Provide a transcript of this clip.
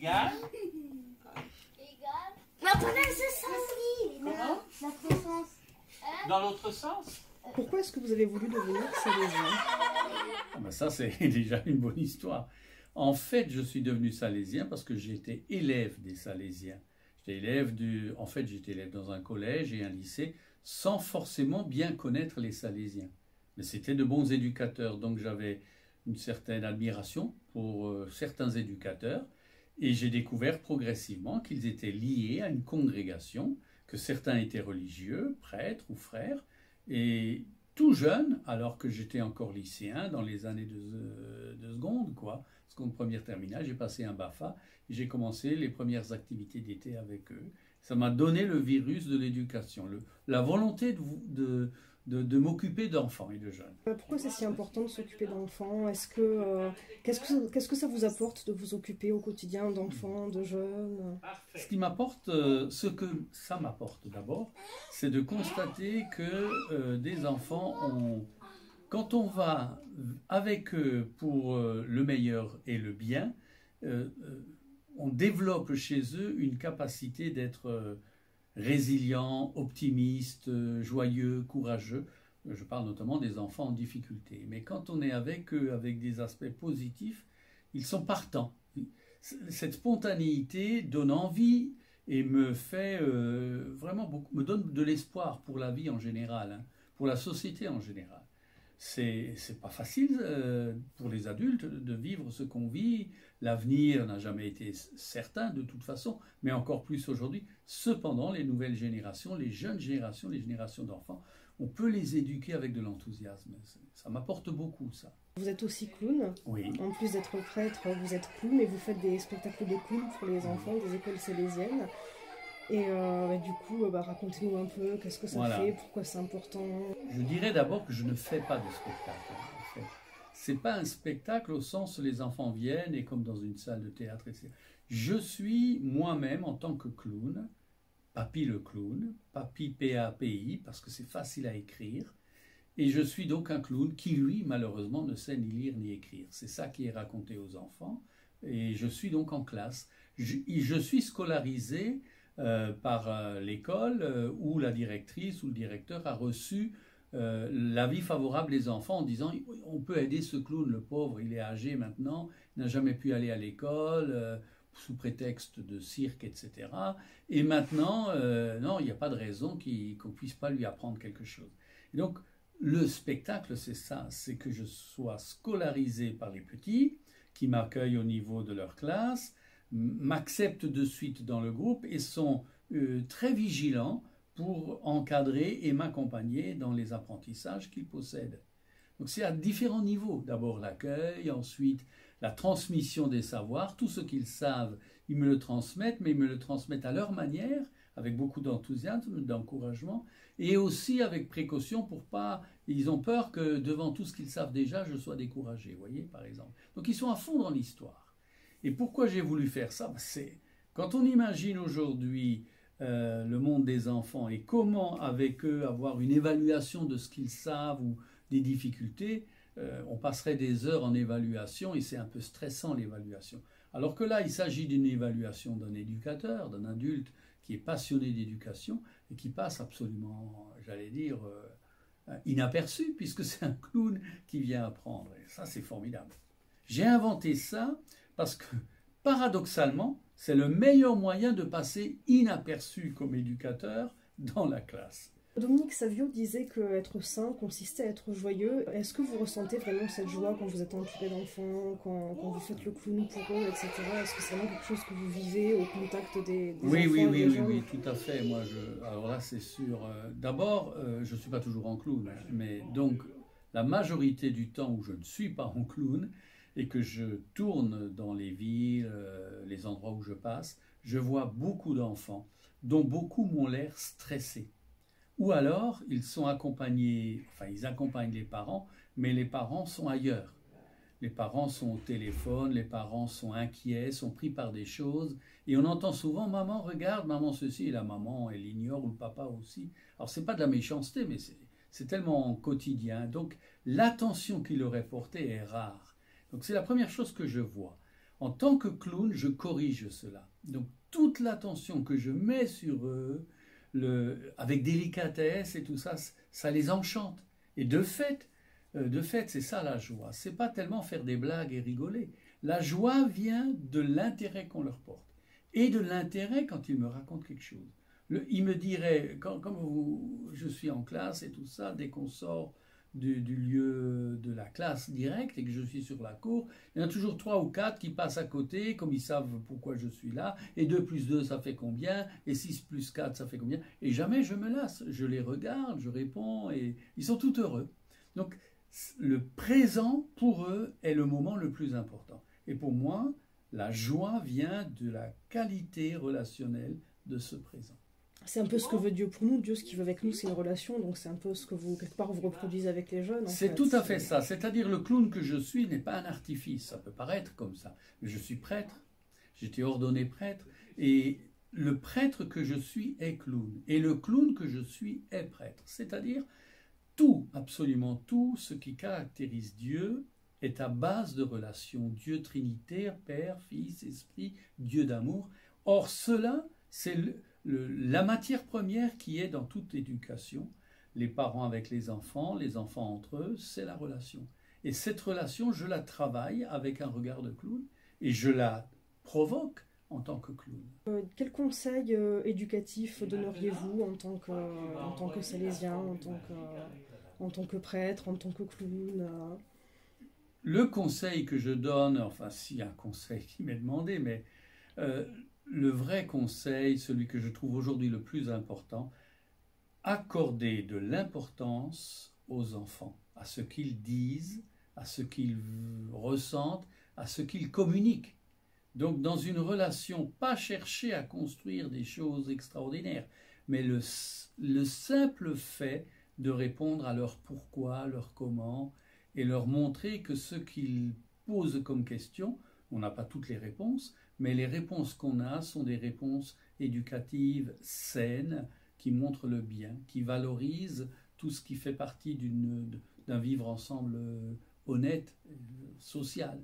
Égal. Mais pas dans ce sens-ci. Comment? Dans l'autre sens. Dans l'autre sens? Pourquoi est-ce que vous avez voulu devenir salésien? Ah ben ça, c'est déjà une bonne histoire. En fait, je suis devenu salésien parce que j'étais élève des salésiens. En fait, j'étais élève dans un collège et un lycée sans forcément bien connaître les salésiens. Mais c'était de bons éducateurs, donc j'avais une certaine admiration pour certains éducateurs et j'ai découvert progressivement qu'ils étaient liés à une congrégation, que certains étaient religieux, prêtres ou frères, et tout jeune, alors que j'étais encore lycéen, dans les années de seconde, quoi, seconde, première, terminale, j'ai passé un BAFA, et j'ai commencé les premières activités d'été avec eux. Ça m'a donné le virus de l'éducation, la volonté de m'occuper d'enfants et de jeunes. Pourquoi c'est si important de s'occuper d'enfants? Qu'est-ce que ça vous apporte de vous occuper au quotidien d'enfants, de jeunes? Ce qui m'apporte, ce que ça m'apporte d'abord, c'est de constater que des enfants quand on va avec eux pour le meilleur et le bien, on développe chez eux une capacité d'être résilient, optimiste, joyeux, courageux. Je parle notamment des enfants en difficulté. Mais quand on est avec eux, avec des aspects positifs, ils sont partants. Cette spontanéité donne envie et me fait vraiment beaucoup, me donne de l'espoir pour la vie en général, hein, pour la société en général. C'est pas facile pour les adultes de vivre ce qu'on vit. L'avenir n'a jamais été certain de toute façon, mais encore plus aujourd'hui. Cependant, les nouvelles générations, les jeunes générations, les générations d'enfants, on peut les éduquer avec de l'enthousiasme. Ça m'apporte beaucoup, ça. Vous êtes aussi clown. Oui. En plus d'être prêtre, vous êtes clown et vous faites des spectacles de clown pour les enfants des écoles salésiennes. Et du coup, racontez-nous un peu, qu'est-ce que ça fait, pourquoi c'est important? Je dirais d'abord que je ne fais pas de spectacle. En fait. C'est pas un spectacle au sens où les enfants viennent et comme dans une salle de théâtre, etc. Je suis moi-même en tant que clown, Papy le clown, Papy P-A-P-I, parce que c'est facile à écrire. Et je suis donc un clown qui, lui, malheureusement, ne sait ni lire ni écrire. C'est ça qui est raconté aux enfants. Et je suis donc en classe. Je suis scolarisé par l'école où la directrice ou le directeur a reçu l'avis favorable des enfants en disant on peut aider ce clown, le pauvre, il est âgé maintenant, il n'a jamais pu aller à l'école sous prétexte de cirque, etc. Et maintenant, non, il n'y a pas de raison qu'on ne puisse pas lui apprendre quelque chose. Et donc, le spectacle, c'est ça, c'est que je sois scolarisé par les petits, qui m'accueillent au niveau de leur classe, m'acceptent de suite dans le groupe et sont très vigilants pour encadrer et m'accompagner dans les apprentissages qu'ils possèdent. Donc c'est à différents niveaux. D'abord l'accueil, ensuite la transmission des savoirs. Tout ce qu'ils savent, ils me le transmettent, mais ils me le transmettent à leur manière, avec beaucoup d'enthousiasme, d'encouragement, et aussi avec précaution pour pas... Ils ont peur que devant tout ce qu'ils savent déjà, je sois découragé, vous voyez, par exemple. Donc ils sont à fond dans l'histoire. Et pourquoi j'ai voulu faire ça? C'est quand on imagine aujourd'hui le monde des enfants et comment avec eux avoir une évaluation de ce qu'ils savent ou des difficultés, on passerait des heures en évaluation et c'est un peu stressant l'évaluation. Alors que là, il s'agit d'une évaluation d'un éducateur, d'un adulte qui est passionné d'éducation et qui passe absolument, j'allais dire, inaperçu puisque c'est un clown qui vient apprendre. Et ça, c'est formidable. J'ai inventé ça parce que, paradoxalement, c'est le meilleur moyen de passer inaperçu comme éducateur dans la classe. Dominique Savio disait qu'être saint consistait à être joyeux. Est-ce que vous ressentez vraiment cette joie quand vous êtes entouré d'enfants, quand vous faites le clown pour eux, etc. Est-ce que c'est vraiment quelque chose que vous vivez au contact des enfants et des jeunes? Oui, tout à fait. Moi, alors là, c'est sûr. D'abord, je ne suis pas toujours en clown, mais donc, la majorité du temps où je ne suis pas en clown, et que je tourne dans les villes, les endroits où je passe, je vois beaucoup d'enfants, dont beaucoup m'ont l'air stressés. Ou alors, ils sont accompagnés, enfin, ils accompagnent les parents, mais les parents sont ailleurs. Les parents sont au téléphone, les parents sont inquiets, sont pris par des choses, et on entend souvent « maman, regarde, maman ceci », et la maman, elle ignore, ou le papa aussi. Alors, c'est pas de la méchanceté, mais c'est tellement quotidien. Donc, l'attention qui leur est portée est rare. Donc c'est la première chose que je vois. En tant que clown, je corrige cela. Donc toute l'attention que je mets sur eux, avec délicatesse et tout ça, ça les enchante. Et de fait, c'est ça la joie. C'est pas tellement faire des blagues et rigoler. La joie vient de l'intérêt qu'on leur porte et de l'intérêt quand ils me racontent quelque chose. Il me dirait, je suis en classe et tout ça, dès qu'on sort du lieu de la classe directe et que je suis sur la cour, il y en a toujours 3 ou 4 qui passent à côté, comme ils savent pourquoi je suis là, et 2 plus 2 ça fait combien, et 6 plus 4 ça fait combien, et jamais je me lasse, je les regarde, je réponds, et ils sont tout heureux. Donc le présent pour eux est le moment le plus important. Et pour moi, la joie vient de la qualité relationnelle de ce présent. C'est un peu ce que veut Dieu pour nous. Dieu, ce qu'il veut avec nous, c'est une relation. Donc c'est un peu ce que vous, quelque part, vous reproduisez avec les jeunes. C'est tout à fait ça. C'est-à-dire le clown que je suis n'est pas un artifice. Ça peut paraître comme ça. Mais je suis prêtre. J'ai été ordonné prêtre. Et le prêtre que je suis est clown. Et le clown que je suis est prêtre. C'est-à-dire tout, absolument tout, ce qui caractérise Dieu est à base de relations. Dieu trinitaire, Père, Fils, Esprit, Dieu d'amour. Or cela, c'est la matière première qui est dans toute éducation, les parents avec les enfants entre eux, c'est la relation. Et cette relation, je la travaille avec un regard de clown et je la provoque en tant que clown. Quel conseil éducatif donneriez-vous en tant que salésien, en tant que prêtre, en tant que clown Le conseil que je donne, enfin s'il y a un conseil qui m'est demandé, mais le vrai conseil, celui que je trouve aujourd'hui le plus important, accorder de l'importance aux enfants, à ce qu'ils disent, à ce qu'ils ressentent, à ce qu'ils communiquent. Donc dans une relation, pas chercher à construire des choses extraordinaires, mais le simple fait de répondre à leur pourquoi, leur comment, et leur montrer que ce qu'ils posent comme question, on n'a pas toutes les réponses, mais les réponses qu'on a sont des réponses éducatives, saines, qui montrent le bien, qui valorisent tout ce qui fait partie d'un vivre ensemble honnête, social.